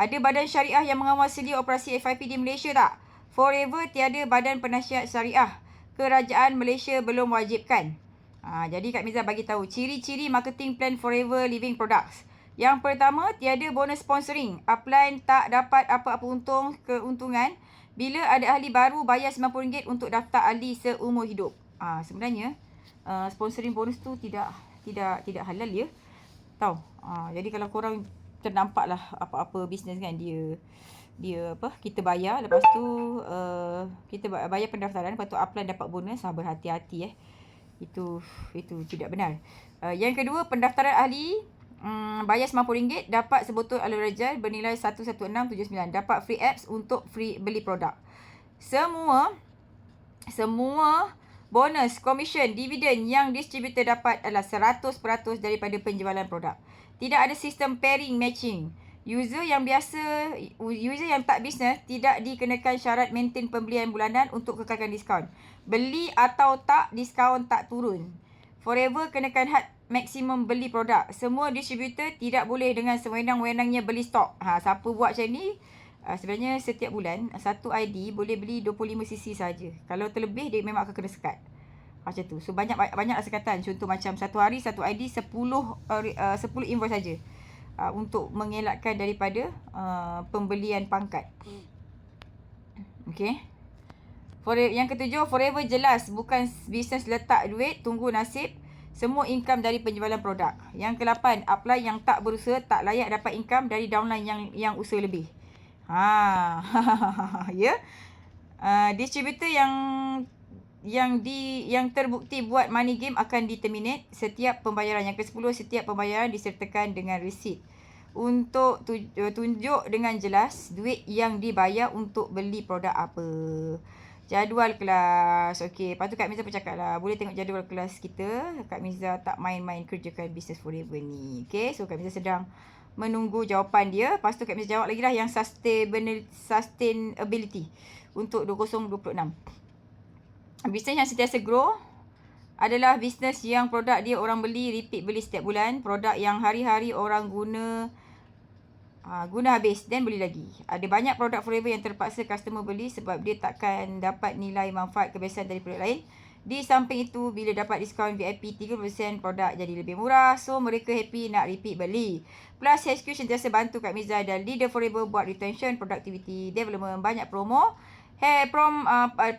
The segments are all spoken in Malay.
Ada badan syariah yang mengawasi operasi FIP di Malaysia tak? Forever tiada badan penasihat syariah. Kerajaan Malaysia belum wajibkan. Jadi Kak Miza bagi tahu ciri-ciri marketing plan Forever Living Products. Yang pertama, tiada bonus sponsoring. Upline tak dapat apa-apa keuntungan bila ada ahli baru bayar RM90 untuk daftar ahli seumur hidup. Sebenarnya sponsoring bonus tu tidak halal ya. Tahu. Jadi kalau korang ternampak lah apa-apa bisnes kan, dia kita bayar, lepas tu kita bayar pendaftaran, lepas tu upline dapat bonus, berhati-hati itu tidak benar. Yang kedua, pendaftaran ahli bayar RM90 dapat sebotol aloe vera bernilai 11679, dapat free apps untuk free beli produk. Semua bonus, komisen, dividen yang distributor dapat adalah 100% daripada penjualan produk. Tidak ada sistem pairing matching. User yang tak bisnes tidak dikenakan syarat maintain pembelian bulanan untuk kekalkan diskaun. Beli atau tak, diskaun tak turun. Forever kenakan had maksimum beli produk. Semua distributor tidak boleh dengan sewenang-wenangnya beli stok. Siapa buat macam ni, sebenarnya setiap bulan satu ID boleh beli 25cc saja. Kalau terlebih dia memang akan kena sekat. Macam tu. So banyaklah sekatan. Contoh macam satu hari satu ID 10 invoice saja. Untuk mengelakkan daripada pembelian pangkat. Okey. Yang ketujuh, Forever jelas bukan bisnes letak duit, tunggu nasib. Semua income dari penjualan produk. Yang ke-8, upline yang tak berusaha tak layak dapat income dari downline yang usaha lebih. Ya. Distributor yang terbukti buat money game akan di-terminate setiap pembayaran. Yang ke-10, setiap pembayaran disertakan dengan resit. Untuk tunjuk dengan jelas duit yang dibayar untuk beli produk apa. Jadual kelas. Okey, lepas tu Kak Miza bercakap lah. Boleh tengok jadual kelas kita. Kak Miza tak main-main kerjakan Business Forever ni. Okey, so Kak Miza sedang menunggu jawapan dia. Lepas tu Kak Miza jawab lagi lah yang sustainability untuk 2026. Bisnes yang sentiasa grow adalah bisnes yang produk dia orang beli, repeat beli setiap bulan. Produk yang hari-hari orang guna habis dan beli lagi. Ada banyak produk Forever yang terpaksa customer beli sebab dia takkan dapat nilai manfaat kebiasaan dari produk lain. Di samping itu, bila dapat diskaun VIP 30%, produk jadi lebih murah. So, mereka happy nak repeat beli. Plus, HQ sentiasa bantu Kak Miza dan Leader Forever buat retention, productivity, development, banyak promo.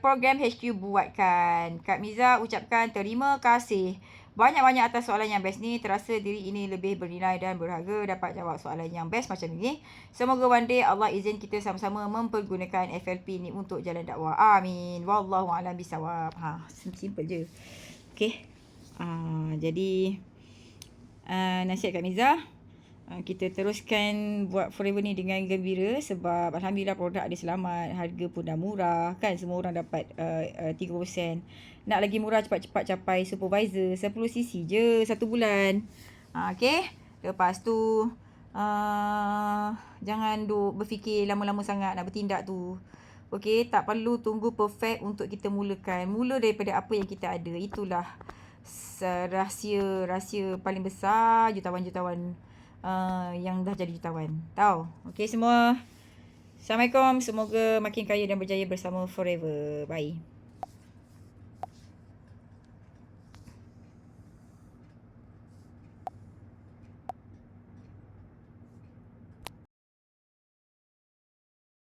Program HQ buatkan. Kak Miza ucapkan terima kasih banyak-banyak atas soalan yang best ni. Terasa diri ini lebih bernilai dan berharga dapat jawab soalan yang best macam ini. Semoga one day Allah izin kita sama-sama mempergunakan FLP ni untuk jalan dakwah. Amin. Wallahu'alam bisawab. Simple je. Okay. Jadi nasihat Kak Miza, kita teruskan buat Forever ni dengan gembira sebab Alhamdulillah produk dia selamat, harga pun dah murah kan, semua orang dapat 30%. Nak lagi murah, cepat-cepat capai supervisor 10cc je satu bulan. Okay. Lepas tu jangan berfikir lama-lama sangat nak bertindak tu. Okay, tak perlu tunggu perfect untuk kita mulakan. Mula daripada apa yang kita ada. Itulah rahsia paling besar jutawan-jutawan yang dah jadi jutawan. Tahu? Okey semua. Assalamualaikum. Semoga makin kaya dan berjaya bersama Forever. Bye.